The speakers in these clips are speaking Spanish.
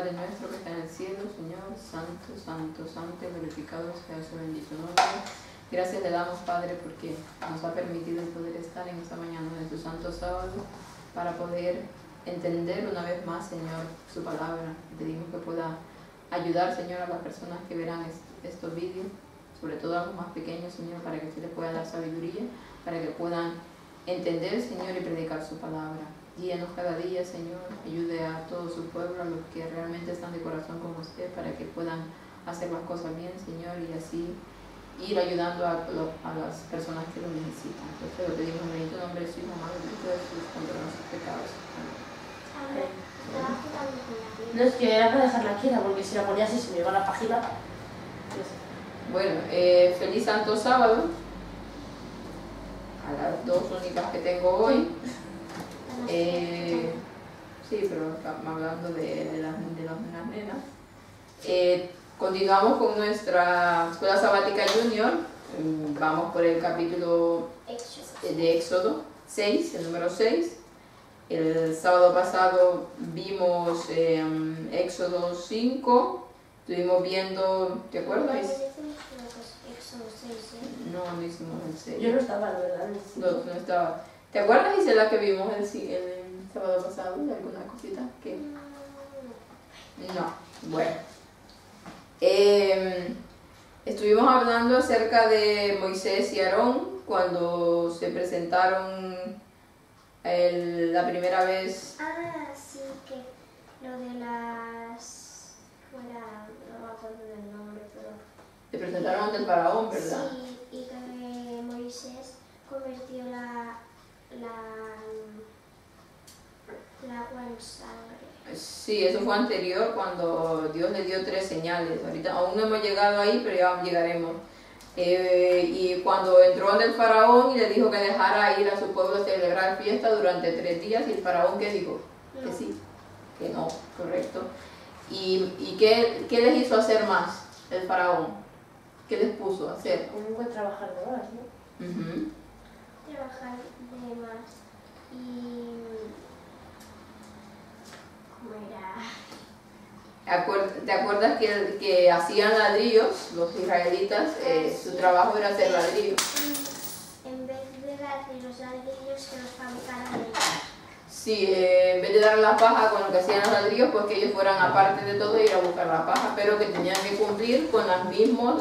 Padre nuestro que está en el cielo, Señor, santo, santo, santo, glorificado sea su bendito nombre. Gracias le damos, Padre, porque nos ha permitido el poder estar en esta mañana de tu santo sábado para poder entender una vez más, Señor, su palabra. Te pedimos que pueda ayudar, Señor, a las personas que verán estos vídeos, sobre todo a los más pequeños, Señor, para que usted les pueda dar sabiduría, para que puedan entender, Señor, y predicar su palabra. Guíenos cada día, Señor, ayude a todo su pueblo, a los que realmente están de corazón con usted, para que puedan hacer las cosas bien, Señor, y así ir ayudando a las personas que lo necesitan. Entonces lo pedimos en el bendito nombre de su Hijo amado, Cristo Jesús, contra nuestros pecados. Amén. No, es que era para dejarla quieta, porque si la ponía así se me iba la página. Bueno, feliz Santo Sábado, a las dos únicas que tengo hoy. Sí, pero estamos hablando de las nenas. Continuamos con nuestra Escuela Sabática Junior. Vamos por el capítulo de Éxodo 6, el número 6. El sábado pasado vimos Éxodo 5. Estuvimos viendo, ¿te acuerdas? Éxodo 6, ¿eh? No hicimos el 6. Yo no estaba, la verdad. No estaba. ¿Te acuerdas, Gisela, que vimos el sábado pasado? ¿Alguna cosita? ¿Qué? No. Bueno. Estuvimos hablando acerca de Moisés y Aarón cuando se presentaron la primera vez. Ah, sí, que lo de las... no me acuerdo del nombre, pero... Se presentaron ante el faraón, ¿verdad? Sí, y que Moisés convirtió la agua en sangre. Sí, eso fue anterior cuando Dios le dio 3 señales. Ahorita aún no hemos llegado ahí, pero ya llegaremos. Y cuando entró ante el faraón y le dijo que dejara ir a su pueblo a celebrar fiesta durante 3 días, y el faraón ¿qué dijo? No. Que sí, que no, correcto. ¿Y qué les hizo hacer más el faraón? ¿Qué les puso a hacer? Un buen trabajar de horas, ¿no? Trabajar de más y... ¿cómo era? ¿Te acuerdas que hacían ladrillos, los israelitas? Su trabajo era hacer ladrillos. En vez de hacer los ladrillos, que los fabricaran ellos. Sí, en vez de dar la paja con lo que hacían los ladrillos, pues que ellos fueran aparte de todo ir a buscar la paja, pero que tenían que cumplir con la misma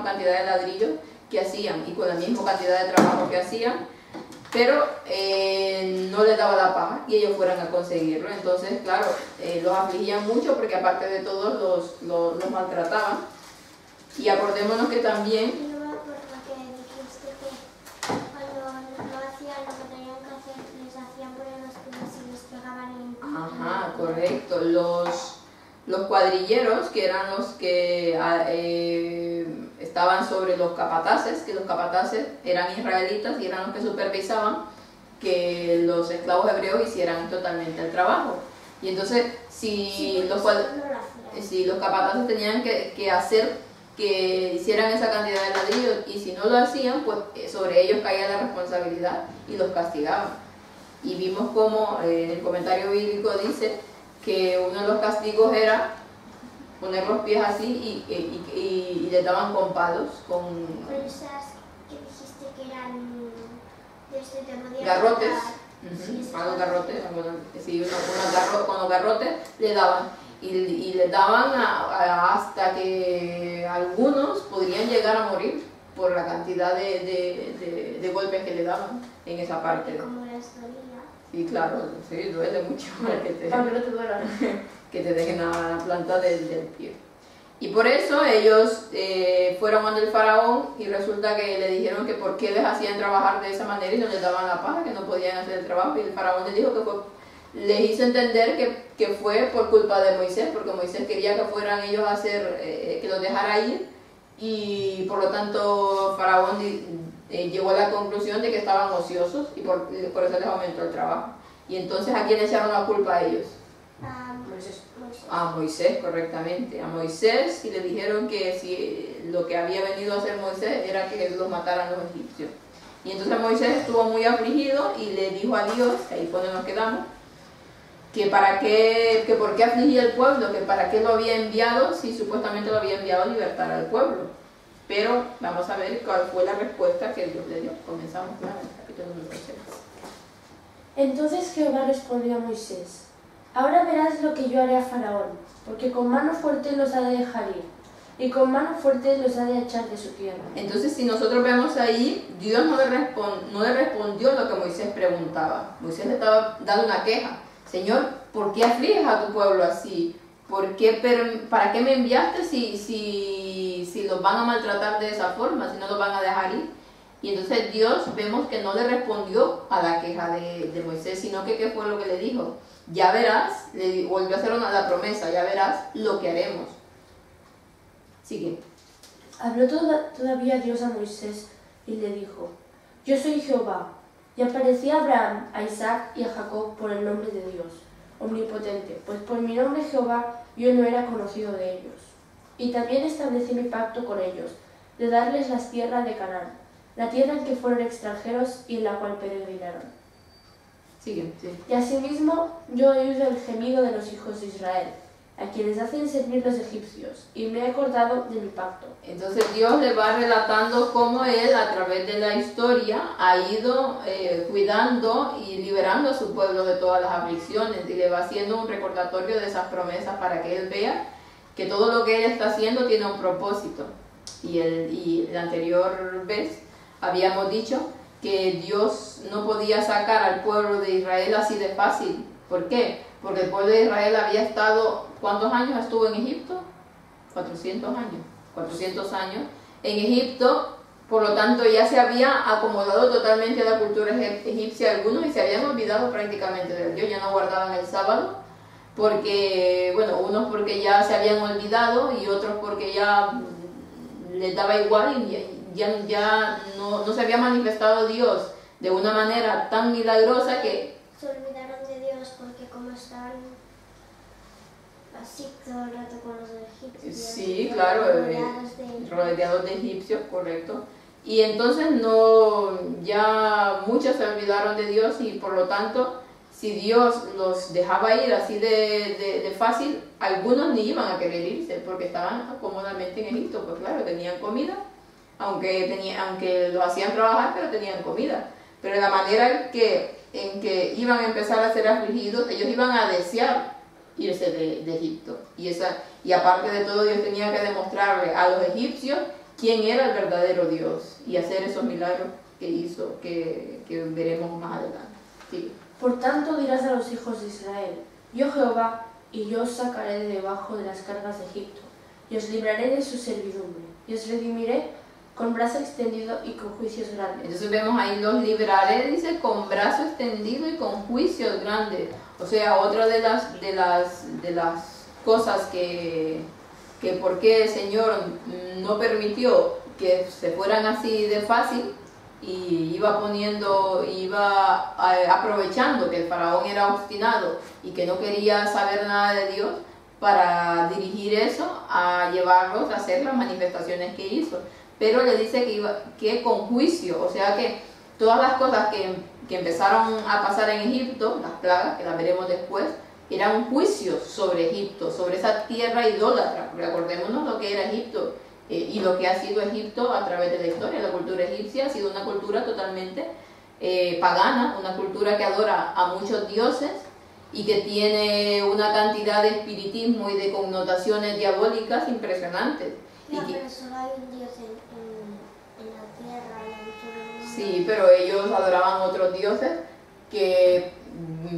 cantidad de ladrillos que hacían y con la misma cantidad de trabajo que hacían, pero no les daba la paja y ellos fueran a conseguirlo. Entonces, claro, los afligían mucho porque aparte de todo los maltrataban. Y acordémonos que también... No me acuerdo que dijiste que cuando no hacían lo que tenían que hacer, les hacían poner los pies y les pegaban en... Ajá, correcto. Los cuadrilleros, que eran los que estaban sobre los capataces, que los capataces eran israelitas y eran los que supervisaban que los esclavos hebreos hicieran totalmente el trabajo. Y entonces, si los capataces tenían que hacer que hicieran esa cantidad de ladrillos, y si no lo hacían, pues sobre ellos caía la responsabilidad y los castigaban. Y vimos como el comentario bíblico dice que uno de los castigos era poner los pies así y les daban con palos, con esas que dijiste que eran de este tema de garrotes, sí, palos garrotes, sí, con los garrotes le daban y les daban hasta que algunos podrían llegar a morir por la cantidad de golpes que le daban en esa parte. Como les dolía. Sí, claro, sí, duele mucho que te, Para que no te duela. que te dejen la planta del pie. Y por eso ellos fueron ante el faraón y resulta que le dijeron que por qué les hacían trabajar de esa manera y no les daban la paja, que no podían hacer el trabajo. Y el faraón les dijo les hizo entender que fue por culpa de Moisés, porque Moisés quería que fueran ellos a hacer, que los dejara ir, y por lo tanto faraón llegó a la conclusión de que estaban ociosos y por eso les aumentó el trabajo. Y entonces ¿a quién echaron la culpa a ellos? Moisés. A Moisés, correctamente, a Moisés, y le dijeron que si lo que había venido a hacer Moisés era que los mataran los egipcios. Y entonces Moisés estuvo muy afligido y le dijo a Dios, ahí fue donde nos quedamos, que por qué afligía al pueblo, que para qué lo había enviado, si supuestamente lo había enviado a libertar al pueblo. Pero vamos a ver cuál fue la respuesta que Dios le dio. Comenzamos ya en el capítulo número 6. Entonces Jehová respondió a Moisés: ahora verás lo que yo haré a Faraón, porque con mano fuerte los ha de dejar ir, y con mano fuerte los ha de echar de su tierra. Entonces, si nosotros vemos ahí, Dios no le respondió lo que Moisés preguntaba. Moisés le estaba dando una queja. Señor, ¿por qué afliges a tu pueblo así? ¿Para qué me enviaste si los van a maltratar de esa forma, si no los van a dejar ir? Y entonces Dios vemos que no le respondió a la queja de Moisés, sino que ¿qué fue lo que le dijo? Ya verás, le volvió a hacer la promesa, ya verás lo que haremos. Sigue. Habló todavía Dios a Moisés y le dijo: yo soy Jehová. Y aparecí a Abraham, a Isaac y a Jacob por el nombre de Dios, omnipotente, pues por mi nombre Jehová yo no era conocido de ellos. Y también establecí mi pacto con ellos, de darles las tierras de Canaán, la tierra en que fueron extranjeros y en la cual peregrinaron. Sigue, sí. Y asimismo yo he oído el gemido de los hijos de Israel, a quienes hacen servir los egipcios, y me he acordado de mi pacto. Entonces Dios le va relatando cómo Él, a través de la historia, ha ido cuidando y liberando a su pueblo de todas las aflicciones, y le va haciendo un recordatorio de esas promesas para que Él vea que todo lo que Él está haciendo tiene un propósito. Y la anterior vez habíamos dicho que Dios no podía sacar al pueblo de Israel así de fácil. ¿Por qué? Porque el pueblo de Israel había estado, ¿cuántos años estuvo en Egipto? 400 años. 400 años en Egipto, por lo tanto ya se había acomodado totalmente a la cultura egipcia algunos y se habían olvidado prácticamente de Dios, ya no guardaban el sábado, porque, bueno, unos porque ya se habían olvidado y otros porque ya les daba igual y ya no se había manifestado Dios de una manera tan milagrosa que Se olvidaron de Dios porque como estaban así todo el rato con los egipcios. Sí, claro, rodeados de egipcios, correcto. Y entonces ya muchos se olvidaron de Dios y por lo tanto, si Dios los dejaba ir así de fácil, algunos ni iban a querer irse porque estaban cómodamente en Egipto, pues claro, tenían comida, aunque los hacían trabajar, pero tenían comida. Pero la manera en que iban a empezar a ser afligidos, ellos iban a desear irse de Egipto. Y aparte de todo, Dios tenía que demostrarle a los egipcios quién era el verdadero Dios y hacer esos milagros que hizo, que veremos más adelante. Sí. Por tanto dirás a los hijos de Israel: yo Jehová, y yo os sacaré de debajo de las cargas de Egipto, y os libraré de su servidumbre, y os redimiré con brazo extendido y con juicios grandes. Entonces vemos ahí los libraré, dice, con brazo extendido y con juicios grandes. O sea, otra de las cosas que por qué el Señor no permitió que se fueran así de fácil y iba aprovechando que el faraón era obstinado y que no quería saber nada de Dios para dirigir eso a llevarlos a hacer las manifestaciones que hizo. Pero le dice que con juicio, o sea que todas las cosas que empezaron a pasar en Egipto, las plagas, que las veremos después, eran un juicio sobre Egipto, sobre esa tierra idólatra. Recordémonos lo que era Egipto y lo que ha sido Egipto a través de la historia. La cultura egipcia ha sido una cultura totalmente pagana, una cultura que adora a muchos dioses y que tiene una cantidad de espiritismo y de connotaciones diabólicas impresionantes. No, pero solo hay un Dios en la tierra, en todo el mundo. Sí, pero ellos adoraban otros dioses que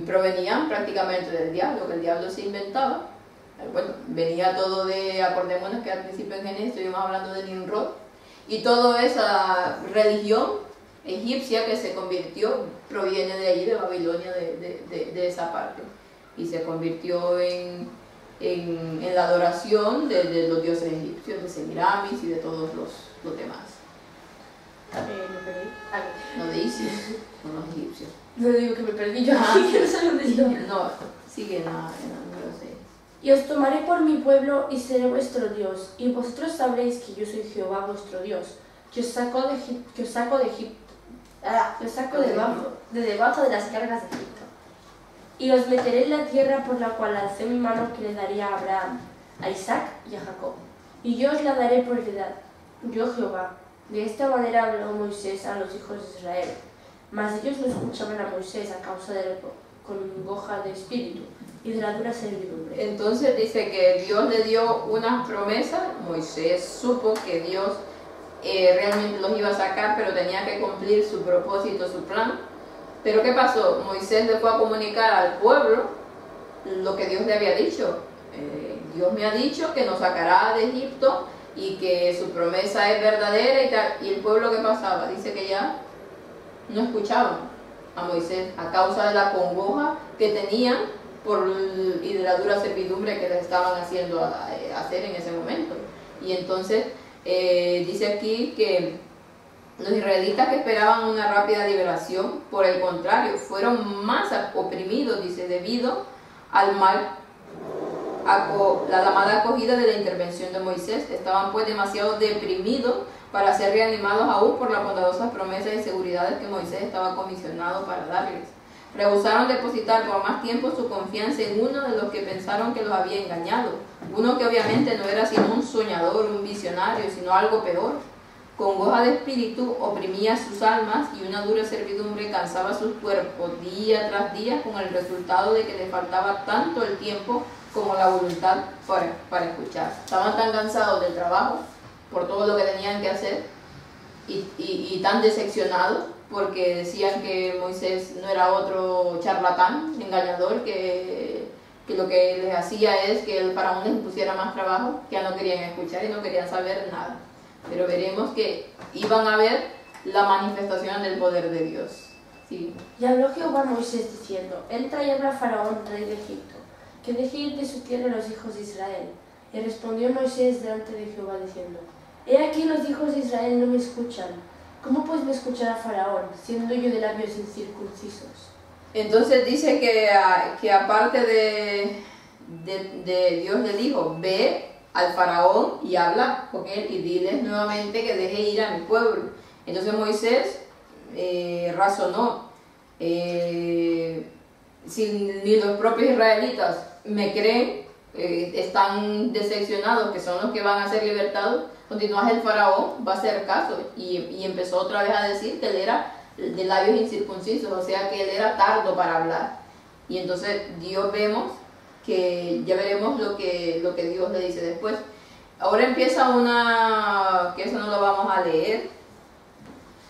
provenían prácticamente del diablo, que el diablo se inventaba. Bueno, venía todo acordémonos que al principio en Génesis estuvimos hablando de Nimrod, y toda esa religión egipcia que se convirtió, proviene de allí, de Babilonia, de esa parte, y se convirtió en la adoración de los dioses egipcios, de Semiramis y de todos los demás. Me perdí. No de Isis, son los egipcios. No digo que me perdí yo aquí, que no sé dónde estoy. No, sigue en la número 6. Y os tomaré por mi pueblo y seré vuestro Dios, y vosotros sabréis que yo soy Jehová vuestro Dios, que os saco de debajo de las cargas de Egipto. y os meteré en la tierra por la cual alcé mi mano que le daría a Abraham, a Isaac y a Jacob, y yo os la daré por heredad, yo Jehová. De esta manera habló Moisés a los hijos de Israel, mas ellos no escuchaban a Moisés a causa de la congoja de espíritu y de la dura servidumbre. Entonces dice que Dios le dio unas promesas. Moisés supo que Dios realmente los iba a sacar, pero tenía que cumplir su propósito, su plan. Pero ¿qué pasó? Moisés le fue a comunicar al pueblo lo que Dios le había dicho. Dios me ha dicho que nos sacará de Egipto y que su promesa es verdadera y tal. Y el pueblo, ¿qué pasaba? Dice que ya no escuchaban a Moisés a causa de la congoja que tenían y de la dura servidumbre que les estaban haciendo hacer en ese momento. Y entonces dice aquí que los israelitas que esperaban una rápida liberación, por el contrario, fueron más oprimidos, dice, debido al la mala acogida de la intervención de Moisés. Estaban pues demasiado deprimidos para ser reanimados aún por las bondadosas promesas y seguridades que Moisés estaba comisionado para darles. Rehusaron depositar por más tiempo su confianza en uno de los que pensaron que los había engañado, uno que obviamente no era sino un soñador, un visionario, sino algo peor. Congoja de espíritu oprimía sus almas y una dura servidumbre cansaba sus cuerpos día tras día, con el resultado de que les faltaba tanto el tiempo como la voluntad para escuchar. Estaban tan cansados del trabajo por todo lo que tenían que hacer y tan decepcionados porque decían que Moisés no era otro charlatán, engañador, que lo que les hacía es que el faraón les impusiera más trabajo, que ya no querían escuchar y no querían saber nada. Pero veremos que iban a ver la manifestación del poder de Dios. Sí. Y habló Jehová a Moisés diciendo, entra y habla a Faraón, rey de Egipto, que deje ir de su tierra a los hijos de Israel. Y respondió Moisés delante de Jehová diciendo, he aquí los hijos de Israel no me escuchan. ¿Cómo pues me escuchará Faraón, siendo yo de labios incircuncisos? Entonces dice que aparte de Dios le dijo, ve al faraón y habla con él y diles nuevamente que deje ir a mi pueblo. Entonces Moisés razonó, si ni los propios israelitas me creen, están decepcionados, que son los que van a ser libertados, continúa el faraón, va a hacer caso. Y empezó otra vez a decir que él era de labios incircuncisos, o sea que él era tardo para hablar. Y entonces Dios vemos que ya veremos lo que Dios le dice después. Ahora empieza que eso no lo vamos a leer,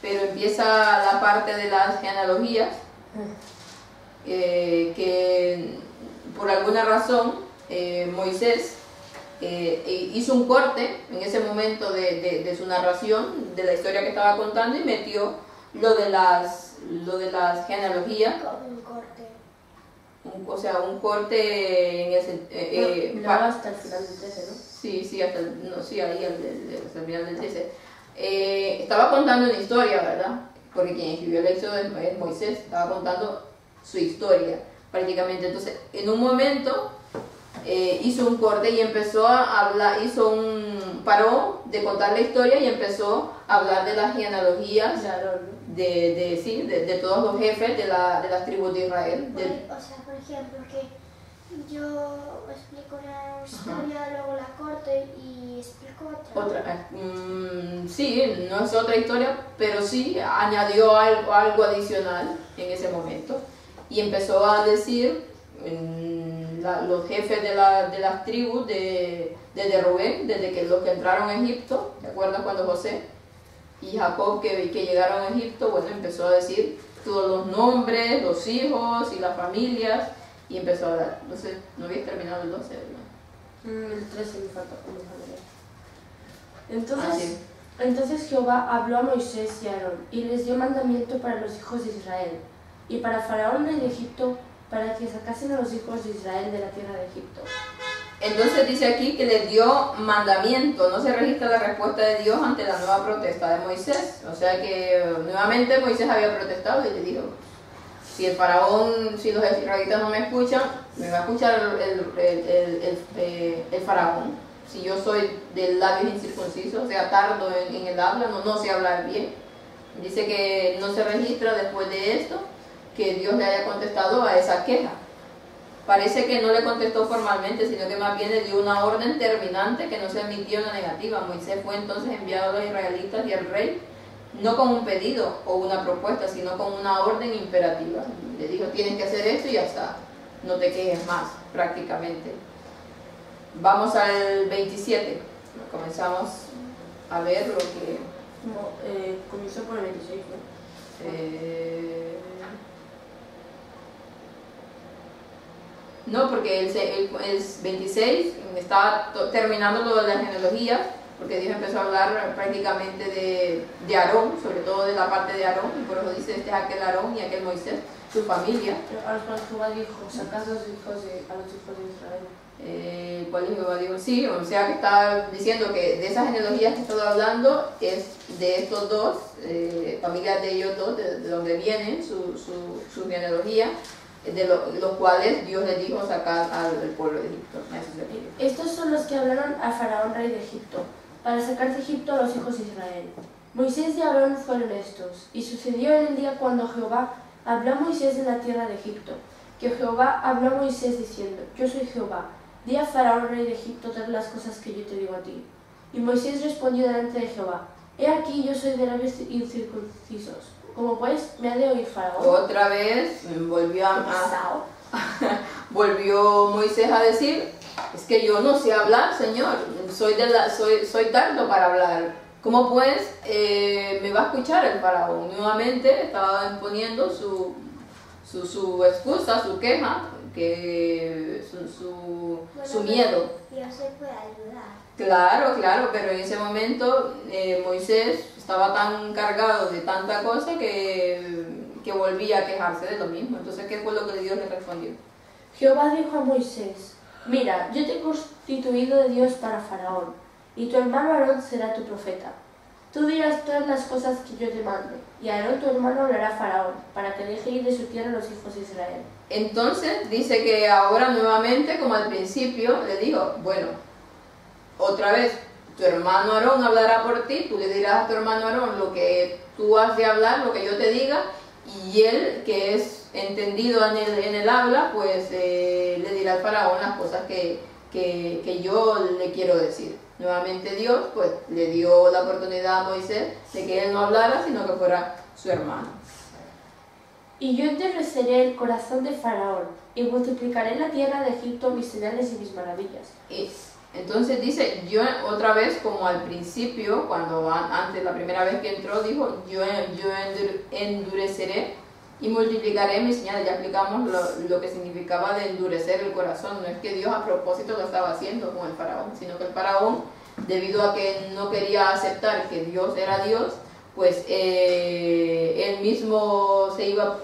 pero empieza la parte de las genealogías, que por alguna razón Moisés hizo un corte en ese momento de su narración, de la historia que estaba contando, y metió lo de las genealogías. Un corte. O sea, un corte en ese... hasta el final del 13, ¿no? Sí, hasta ahí hasta el final del 13. Estaba contando una historia, ¿verdad? Porque quien escribió el Éxodo es Moisés, estaba contando su historia prácticamente. Entonces, en un momento hizo un corte y empezó a hablar, paró de contar la historia y empezó a hablar de las genealogías, de todos los jefes de las tribus de Israel. O sea, por ejemplo, que yo explico una historia, luego la corto y explico otra. Sí, no es otra historia, pero sí añadió algo adicional en ese momento y empezó a decir los jefes de las tribus desde Rubén, desde que los que entraron a Egipto, ¿te acuerdas cuando José y Jacob que llegaron a Egipto? Bueno, empezó a decir todos los nombres, los hijos y las familias, y empezó a dar. Entonces, no había terminado el 12, ¿verdad? El 13 me falta. Entonces Jehová habló a Moisés y a Aarón, y les dio mandamiento para los hijos de Israel, y para Faraón rey de Egipto, para que sacasen a los hijos de Israel de la tierra de Egipto. Entonces dice aquí que les dio mandamiento. No se registra la respuesta de Dios ante la nueva protesta de Moisés. O sea que nuevamente Moisés había protestado y le dijo, si los israelitas no me escuchan, me va a escuchar el faraón. Si yo soy de labios incircuncisos, o sea, tardo en el habla, no sé hablar bien. Dice que no se registra después de esto que Dios le haya contestado a esa queja. parece que no le contestó formalmente, sino que más bien le dio una orden terminante que no se emitió una negativa. Moisés fue entonces enviado a los israelitas y al rey, no con un pedido o una propuesta, sino con una orden imperativa. Le dijo, tienes que hacer esto y ya está, no te quejes más, prácticamente. Vamos al 27, comenzamos a ver lo que... Comenzó por el 26, ¿no? No, porque el 26 estaba terminando lo de las genealogías, porque Dios empezó a hablar prácticamente de Aarón, sobre todo de la parte de Aarón, y por eso dice, este es aquel Aarón y aquel Moisés, su familia. A los cuales Jehová dijo, sacad a los hijos de Israel. ¿Cuál es Jehová dijo? Sí, o sea que está diciendo que de esas genealogías que he estado hablando es de estos dos, familias de ellos dos, de donde vienen su genealogía, de los cuales Dios les dijo sacar al pueblo de Egipto. Estos son los que hablaron a Faraón, rey de Egipto, para sacar de Egipto a los hijos de Israel. Moisés y Aarón fueron estos, y sucedió en el día cuando Jehová habló a Moisés en la tierra de Egipto, que Jehová habló a Moisés diciendo, yo soy Jehová, di a Faraón, rey de Egipto, todas las cosas que yo te digo a ti. Y Moisés respondió delante de Jehová, he aquí yo soy de labios incircuncisos, como pues me ha de oír Faraón. Otra vez volvió Moisés a decir, es que yo no sé hablar, Señor, soy tardo para hablar. ¿Cómo pues me va a escuchar el Faraón? Nuevamente estaba imponiendo su excusa, su queja, que su miedo. Dios se puede ayudar. Claro, pero en ese momento Moisés estaba tan cargado de tanta cosa que volvía a quejarse de lo mismo. Entonces, ¿qué fue lo que Dios le respondió? Jehová dijo a Moisés, mira, yo te he constituido de Dios para Faraón, y tu hermano Aarón será tu profeta. Tú dirás todas las cosas que yo te mande, y Aarón tu hermano hablará a Faraón, para que deje ir de su tierra a los hijos de Israel. Entonces, dice que ahora nuevamente, como al principio, le dijo, bueno, otra vez, tu hermano Aarón hablará por ti, tú le dirás a tu hermano Aarón lo que tú has de hablar, lo que yo te diga, y él, que es entendido en el habla, pues le dirá al Faraón las cosas que yo le quiero decir. Nuevamente Dios pues le dio la oportunidad a Moisés de que él no hablara, sino que fuera su hermano. Y yo endureceré el corazón de Faraón, y multiplicaré en la tierra de Egipto mis señales y mis maravillas. Y entonces dice, yo otra vez, como al principio, cuando antes, la primera vez que entró, dijo, yo endureceré y multiplicaré mis señales. Ya explicamos lo que significaba de endurecer el corazón. No es que Dios a propósito lo estaba haciendo con el faraón, sino que el faraón, debido a que no quería aceptar que Dios era Dios, pues él mismo se iba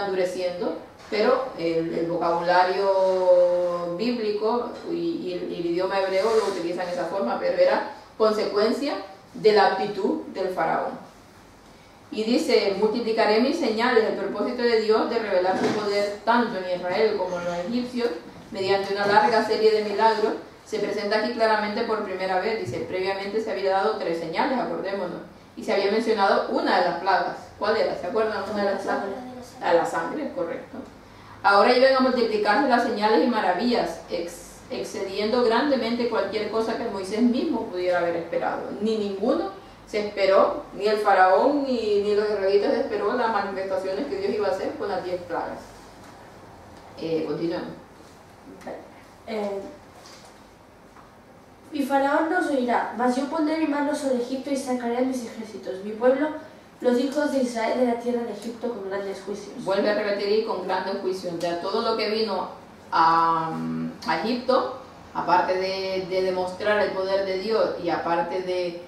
endureciendo. Pero el vocabulario bíblico y el idioma hebreo lo utilizan de esa forma, pero era consecuencia de la actitud del faraón. Y dice, multiplicaré mis señales, el propósito de Dios de revelar su poder tanto en Israel como en los egipcios, mediante una larga serie de milagros, se presenta aquí claramente por primera vez. Dice, previamente se había dado 3 señales, acordémonos, y se había mencionado una de las plagas. ¿Cuál era? ¿Se acuerdan? Una de las plagas. La sangre, correcto. Ahora iban a multiplicarse las señales y maravillas, excediendo grandemente cualquier cosa que Moisés mismo pudiera haber esperado. Ni ninguno se esperó, ni el faraón ni los israelitas esperó las manifestaciones que Dios iba a hacer con las 10 plagas. Continuamos. Mi faraón nos oirá, mas yo pondré mi mano sobre Egipto y sacaré a mis ejércitos, mi pueblo, los hijos de Israel, de la tierra de Egipto con grandes juicios. Vuelve a repetir con grandes juicios. De todo lo que vino a Egipto, aparte de demostrar el poder de Dios y aparte de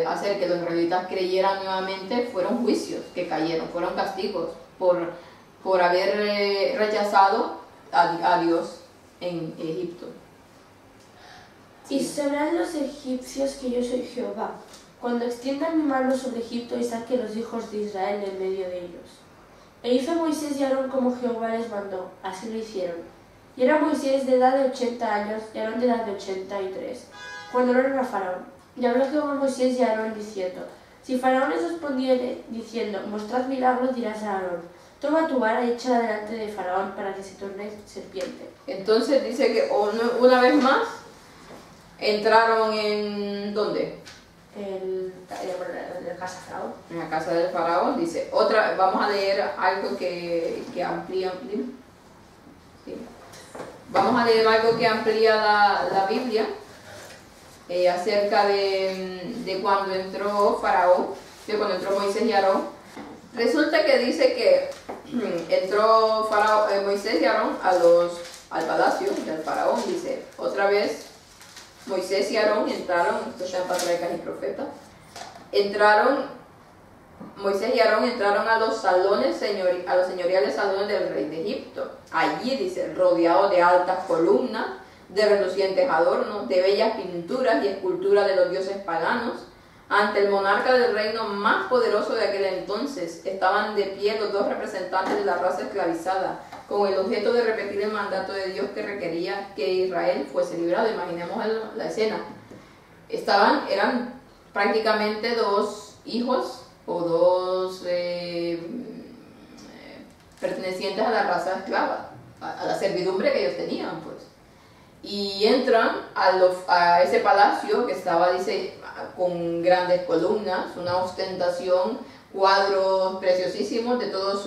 hacer que los israelitas creyeran nuevamente, fueron juicios que cayeron, fueron castigos por haber rechazado a Dios en Egipto. Sí. Y sabrán los egipcios que yo soy Jehová, cuando extienda mi mano sobre Egipto y saque los hijos de Israel de en medio de ellos. E hizo Moisés y Aarón como Jehová les mandó, así lo hicieron. Y era Moisés de edad de 80 años y Aarón de edad de 83, cuando oraron a Faraón. Y habló Jehová a Moisés y a Aarón diciendo, Si Faraón les respondiere diciendo, mostrad milagros, dirás a Aarón, toma tu vara y échala delante de Faraón para que se torne serpiente. Entonces dice que una vez más entraron en... ¿dónde? En la casa de Faraón. En la casa del faraón. Dice, vamos a leer algo que amplía... Sí. Vamos a leer algo que amplía la Biblia acerca de cuando entró Faraón, de cuando entró Moisés y Aarón. Resulta que dice que entró Moisés y Aarón al palacio del faraón. Dice, otra vez Moisés y Aarón entraron, esto está en Patriarcas y Profetas, Moisés y Aarón entraron a los señoriales salones del rey de Egipto. Allí, dice, rodeados de altas columnas, de relucientes adornos, de bellas pinturas y esculturas de los dioses paganos, ante el monarca del reino más poderoso de aquel entonces, estaban de pie los dos representantes de la raza esclavizada, con el objeto de repetir el mandato de Dios que requería que Israel fuese librado. Imaginemos la escena. Eran prácticamente dos hijos o dos pertenecientes a la raza esclava, a la servidumbre que ellos tenían, pues. Y entran a ese palacio que estaba, dice, con grandes columnas, una ostentación, cuadros preciosísimos de todos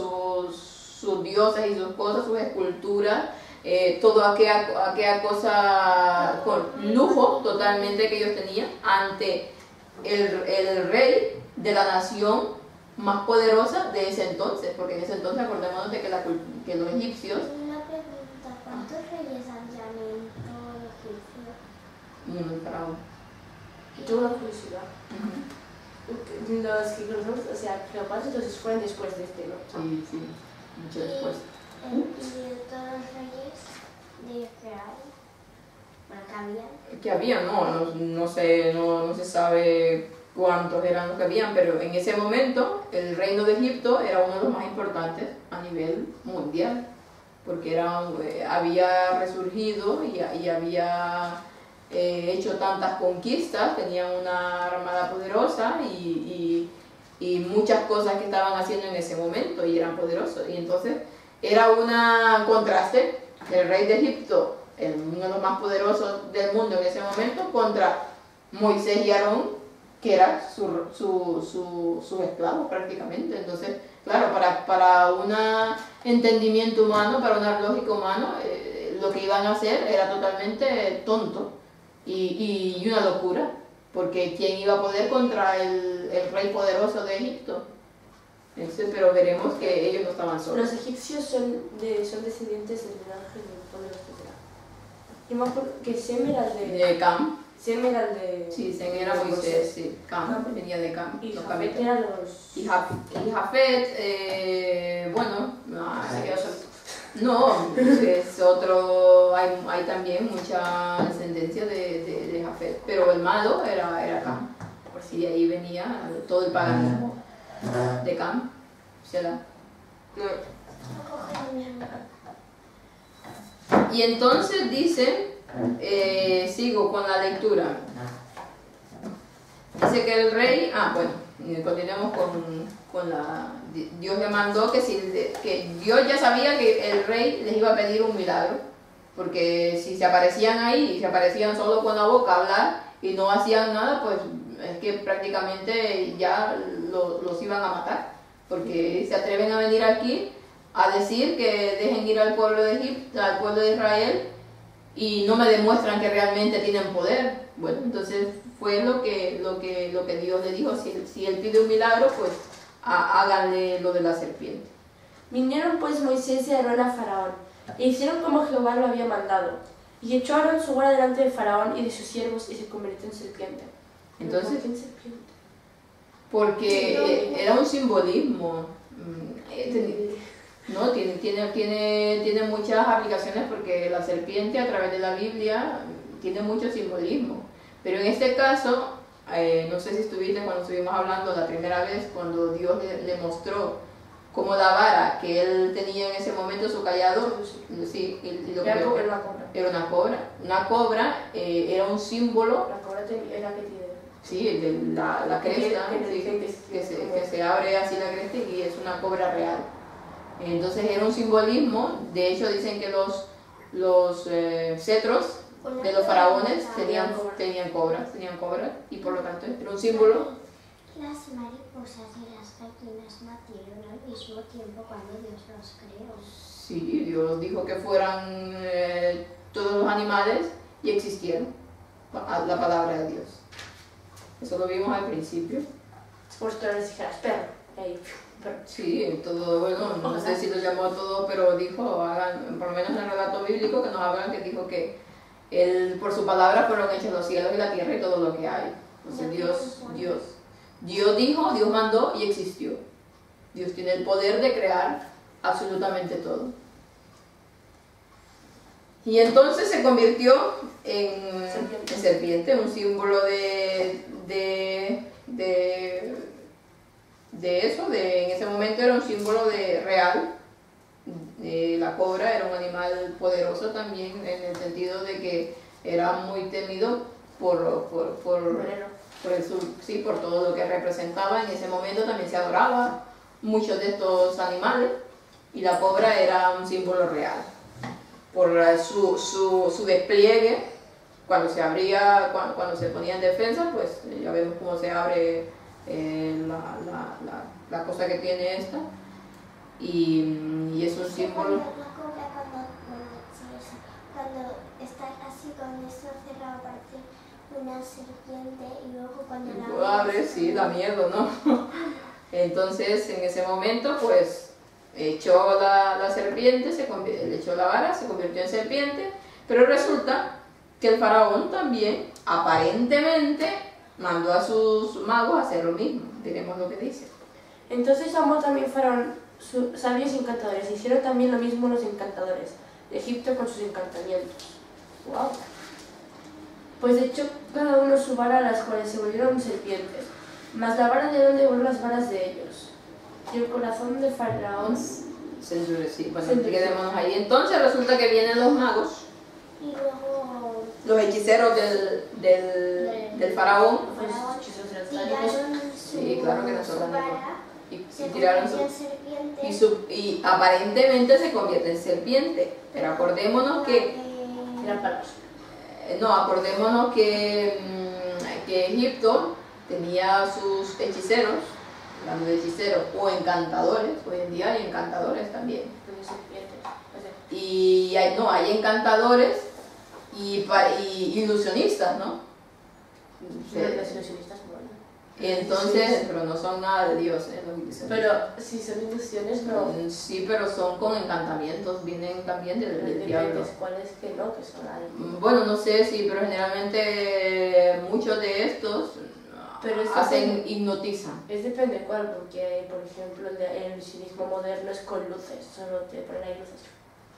sus dioses y sus cosas, sus esculturas, toda aquella cosa con lujo totalmente que ellos tenían ante el rey de la nación más poderosa de ese entonces, porque en ese entonces acordémonos de que los egipcios... Una pregunta, ¿cuántos reyes habían en todo Egipto? El faraón. Tengo una curiosidad. Los que conocemos, o sea, Cleopatra, entonces fueron después de este, ¿no? Sí, mucho después. ¿Y todos los reyes de Israel? Bueno, ¿que habían? No se sabe cuántos eran los que habían, pero en ese momento el reino de Egipto era uno de los más importantes a nivel mundial, porque había resurgido y había hecho tantas conquistas, tenían una armada poderosa y muchas cosas que estaban haciendo en ese momento y eran poderosos. Y entonces era un contraste del rey de Egipto, uno de los más poderosos del mundo en ese momento, contra Moisés y Aarón, que era su esclavo prácticamente. Entonces, claro, para un entendimiento humano, para una lógica humana, lo que iban a hacer era totalmente tonto y una locura, porque ¿quién iba a poder contra el rey poderoso de Egipto? Pero veremos que ellos no estaban solos. Los egipcios son descendientes del ángel del poderoso de Ra. Yo me acuerdo que Sem era el de Cam. Sem era el de... Sí, Sem era Moisés, sí. Cam venía de Cam. Y Jafet eran los... Y Jafet, no, es otro, hay también mucha descendencia de Jafet, pero el malo era Cam. Por si de ahí venía todo el paganismo de Cam. Y entonces dice, sigo con la lectura. Dice que el rey, continuemos con Dios le mandó que Dios ya sabía que el rey les iba a pedir un milagro, porque si se aparecían ahí y se aparecían solo con la boca a hablar y no hacían nada, pues es que prácticamente ya los iban a matar, porque se atreven a venir aquí a decir que dejen ir al pueblo de Egipto, al pueblo de Israel, y no me demuestran que realmente tienen poder. Bueno, entonces fue lo que Dios le dijo: si él pide un milagro, pues háganle lo de la serpiente. Vinieron pues Moisés y Aarón a Faraón, e hicieron como Jehová lo había mandado, y echó Aarón su vara delante de Faraón y de sus siervos, y se convirtió en serpiente. Entonces, ¿Por qué en serpiente? Porque era un simbolismo. No, tiene muchas aplicaciones, porque la serpiente a través de la Biblia tiene mucho simbolismo. Pero en este caso, no sé si estuviste cuando estuvimos hablando la primera vez, cuando Dios le mostró cómo la vara que él tenía en ese momento, su callado, sí, Era una cobra. Era una cobra. Una cobra era un símbolo. La cobra era que tiene. Sí, de la cresta, Que sí, dicen que se abre así la cresta y es una cobra real. Entonces era un simbolismo. De hecho dicen que los cetros de los faraones tenían cobras, y por lo tanto era un símbolo. Las mariposas y las gallinas nacieron al mismo tiempo cuando Dios los creó. Sí, Dios dijo que fueran todos los animales y existieron. La palabra de Dios. Eso lo vimos al principio. Es como si tú les dijeras perro. Ahí, perro. Sí, todo, bueno, no sé si lo llamó todo, pero dijo, hagan, por lo menos en el relato bíblico que nos hablan, que dijo que él, por su palabra fueron hechos los cielos y la tierra y todo lo que hay. Entonces Dios dijo, Dios mandó y existió. Dios tiene el poder de crear absolutamente todo. Y entonces se convirtió en serpiente, un símbolo de eso, en ese momento era un símbolo de real. La cobra era un animal poderoso también, en el sentido de que era muy temido por todo lo que representaba. En ese momento también se adoraba muchos de estos animales y la cobra era un símbolo real. Por su despliegue, cuando se abría, cuando se ponía en defensa, pues ya vemos cómo se abre la cosa que tiene esta, y es un símbolo. La cobra cuando está así con esto cerrado parece una serpiente y luego cuando la abre, sí, da miedo, ¿no? Entonces en ese momento pues echó la serpiente, le echó la vara, se convirtió en serpiente, pero resulta que el faraón también aparentemente mandó a sus magos a hacer lo mismo. Diremos lo que dice. Entonces amó también Faraón sabios y encantadores. Hicieron también lo mismo los encantadores de Egipto con sus encantamientos. ¡Wow! Pues echó cada uno su vara, a las cuales se volvieron serpientes. Mas la vara de donde volvió las varas de ellos. Y el corazón de Faraón se endureció. Bueno, quedémonos ahí. Entonces resulta que vienen los magos, y luego los hechiceros del faraón. Sí, claro que no son y tiraron y aparentemente se convierte en serpiente. Pero acordémonos que eran palos. Acordémonos que Egipto tenía sus hechiceros, hablando de hechiceros o encantadores. Hoy en día hay encantadores también. Y hay encantadores y ilusionistas, ¿no? Sí. Los ilusionistas, bueno. Entonces, pero no son nada de Dios, los ilusionistas. Pero si son ilusiones, no. Sí, pero son con encantamientos, vienen también del diablo. ¿Cuáles que no? Que son ahí. Bueno, no sé, sí, pero generalmente muchos de estos hipnotizan. Es depende cuál, porque por ejemplo el ilusionismo moderno es con luces, solo te ponen ahí luces.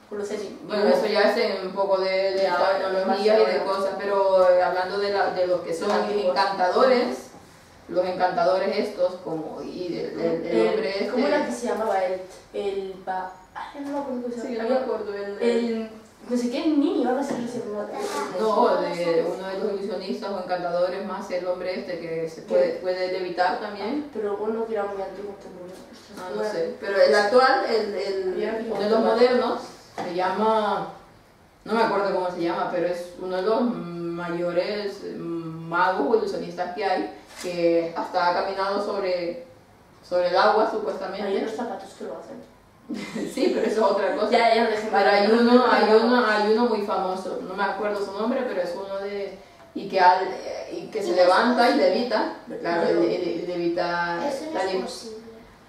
Con luces y... Bueno, eso ya es un poco de tecnología y de cosas, pero hablando de los que son encantadores, los encantadores estos, como el hombre este... ¿Cómo era que se llamaba? No me acuerdo cómo se llama. Sí, yo me acuerdo. No sé qué niño, ahora sí que se llama. No, uno de los ilusionistas o encantadores más el hombre este que se puede levitar también. Pero uno que era muy antiguo también. No sé. Pero el actual, uno de los modernos, se llama, no me acuerdo cómo se llama, pero es uno de los mayores magos o ilusionistas que hay, que hasta ha caminado sobre el agua supuestamente. Hay unos zapatos que lo hacen. Sí, pero eso es otra cosa. Ya lo dejé. Pero hay uno muy famoso, no me acuerdo su nombre, pero es uno y que se levanta y levita. Claro, levita.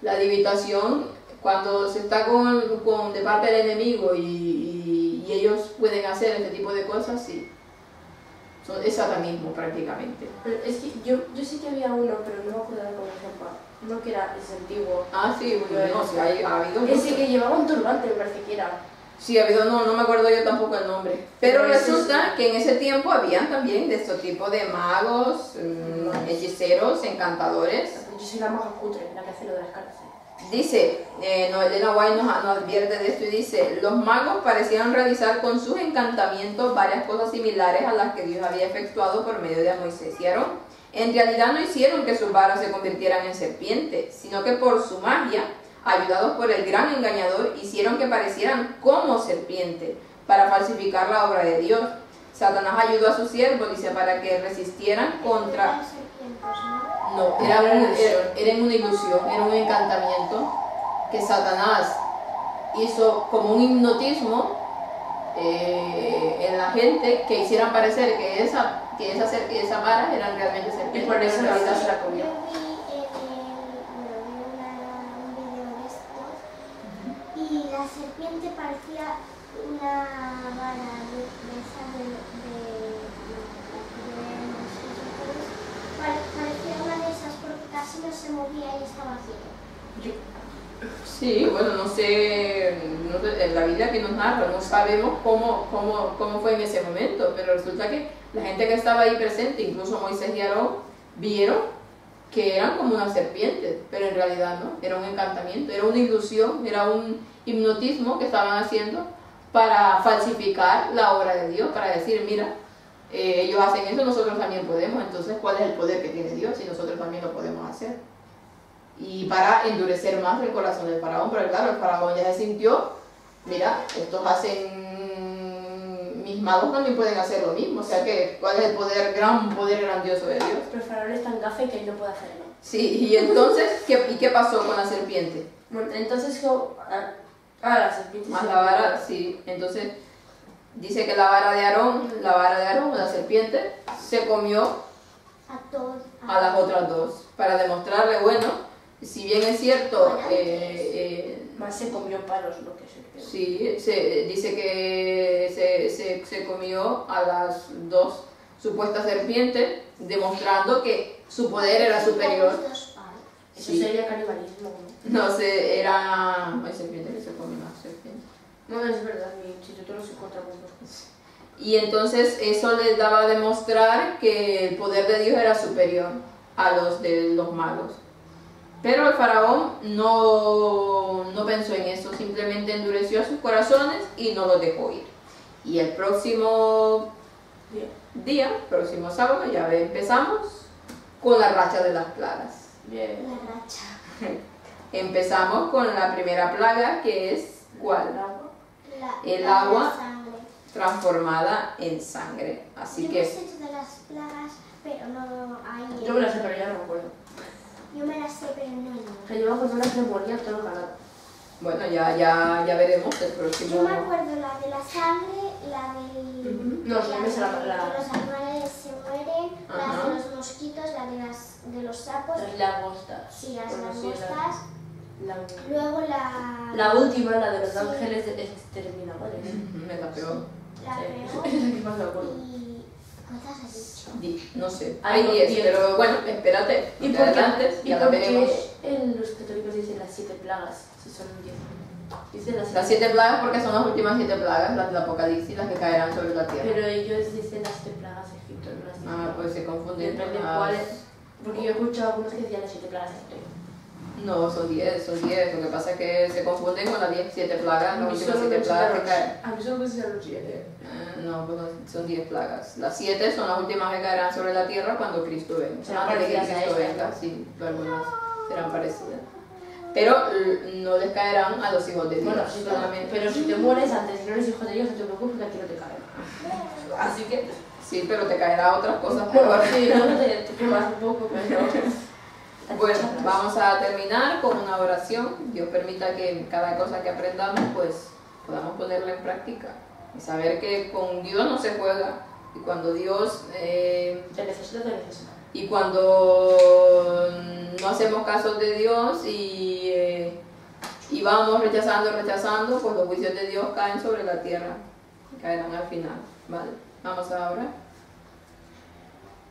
La levitación, cuando se está de parte del enemigo y ellos pueden hacer este tipo de cosas, sí. Es ahora mismo prácticamente. Pero es que yo sí que había uno, pero no me acuerdo cómo se llama. Uno que era ese antiguo. Ah, sí, bueno, sí, ha habido. Ese que llevaba un turbante, me parece que era. Sí, ha habido, no me acuerdo yo tampoco el nombre. Pero resulta que en ese tiempo habían también de estos tipos de magos, hechiceros, encantadores. Yo soy la maga cutre, la que hace lo de las cartas. Dice, Elena White nos advierte de esto y dice: los magos parecían realizar con sus encantamientos varias cosas similares a las que Dios había efectuado por medio de Moisés y Aarón. En realidad no hicieron que sus varas se convirtieran en serpientes, sino que por su magia, ayudados por el gran engañador, hicieron que parecieran como serpientes para falsificar la obra de Dios. Satanás ayudó a sus siervos, dice, para que resistieran contra... Eran serpientes, ¿no? No, era una ilusión, era un encantamiento que Satanás hizo como un hipnotismo en la gente, que hicieran parecer que esas varas eran realmente serpientes. Y por eso la vida se la Yo comió. vi un video de estos y la serpiente parecía una vara de esa parecía una de esas porque casi no se movía y estaba ciego. Sí, bueno, no sé, en la Biblia que nos narra, no sabemos cómo fue en ese momento, pero resulta que la gente que estaba ahí presente, incluso Moisés y Aarón, vieron que eran como una serpiente, pero en realidad no, era un encantamiento, era una ilusión, era un hipnotismo que estaban haciendo para falsificar la obra de Dios, para decir, mira, ellos hacen eso, nosotros también podemos, entonces ¿cuál es el poder que tiene Dios si nosotros también lo podemos hacer? Y para endurecer más el corazón del faraón, pero claro, el faraón ya se sintió, mira, estos hacen, mis magos también pueden hacer lo mismo, o sea que ¿cuál es el poder, gran poder grandioso de Dios? Pero el faraón es tan gafe que él no puede hacerlo. Sí, y entonces, ¿qué pasó con la serpiente? Bueno, entonces la serpiente Más se la vara, sí, entonces dice que la vara de Aarón, la serpiente, se comió A todos. a las otras dos, para demostrarle, bueno, si bien es cierto, más se comió palos lo que se sí, dice que se comió a las dos supuestas serpientes, demostrando que su poder era superior. Eso Sí. sería canibalismo, ¿no? No sé, era... Hay serpientes que se comen más serpientes. No, es verdad, mi instituto los encuentra muy locos. Y entonces eso les daba a demostrar que el poder de Dios era superior a los de los malos. Pero el faraón no pensó en eso, simplemente endureció sus corazones y no los dejó ir. Y el próximo día, próximo sábado, ya empezamos con la racha de las plagas. Bien. La racha. Empezamos con la primera plaga, que es ¿cuál? El La agua sangre. transformada en sangre. Así Yo que me sé todas las plagas, pero no hay. Yo me la sé, pero ya no me acuerdo. Yo me las sé, pero no. Que yo me acuerdo una que moría todo ganado. bueno, ya veremos el Yo próximo. me acuerdo la de la sangre, la del. No, sí, la me sé de la- que los animales se mueren, Ajá. las de los mosquitos, la de los sapos. Las langostas. Sí, las Bueno, sí, langostas. la- Luego la. La última, la de los Sí. ángeles exterminadores. Me la pegó. La Sí, pegó. es la que más me acuerdo. Y. ¿Cuántas has dicho? No sé, Hay hay 10, 10. pero bueno, espérate. ¿Y de por adelante, qué, ya la veremos. los católicos dicen las 7 plagas? Si son 10. Dicen Las 7 plagas porque son las últimas 7 plagas, las del Apocalipsis, las que caerán sobre la tierra. Pero ellos dicen las 7 plagas de Egipto, no las 10 Ah, pues se confunden. Depende con las- cuáles. Porque yo he escuchado a algunos que decían las 7 plagas de Egipto. No, son 10, son 10. Lo que pasa es que se confunden con las 7 plagas, las últimas 7 plagas que caen. A mí solo me enseñaron los 7. No, pues no, son 10 plagas. Las 7 son las últimas que caerán sobre la tierra cuando Cristo venga. Serán Antes de que parecidas a Cristo estas, venga, ¿no? sí, algunas serán parecidas. Pero no les caerán a los hijos de Dios. Bueno, sí, solamente. pero si te mueres antes y no eres hijo de Dios, no te preocupes que aquí no te caen. Así que. Sí, pero te caerá otras cosas Bueno, peor. sí, no te quemas un poco, pero. Bueno, vamos a terminar con una oración. Dios permita que cada cosa que aprendamos, pues podamos ponerla en práctica. Y saber que con Dios no se juega. Y cuando Dios... Te necesito, te necesito. y cuando no hacemos caso de Dios y vamos rechazando, pues los juicios de Dios caen sobre la tierra. Caerán al final. ¿Vale? Vamos a orar.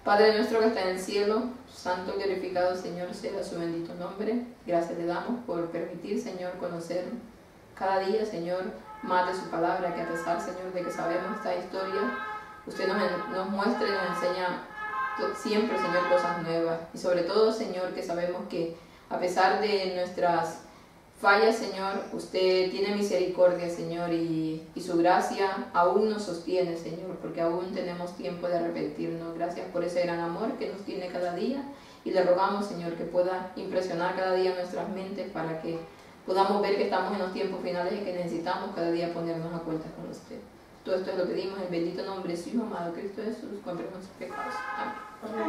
Padre nuestro que está en el cielo, santo y glorificado Señor sea su bendito nombre. Gracias le damos por permitir, Señor, conocer cada día, Señor, más de su palabra, que a pesar, Señor, de que sabemos esta historia, usted nos muestra y nos enseña siempre, Señor, cosas nuevas. Y sobre todo, Señor, que sabemos que a pesar de nuestras falla, Señor, usted tiene misericordia, Señor, y su gracia aún nos sostiene, Señor, porque aún tenemos tiempo de arrepentirnos. Gracias por ese gran amor que nos tiene cada día, y le rogamos, Señor, que pueda impresionar cada día nuestras mentes para que podamos ver que estamos en los tiempos finales y que necesitamos cada día ponernos a cuentas con usted. Todo esto es lo que pedimos en el bendito nombre de su Hijo amado Cristo Jesús, con nuestros pecados. Amén.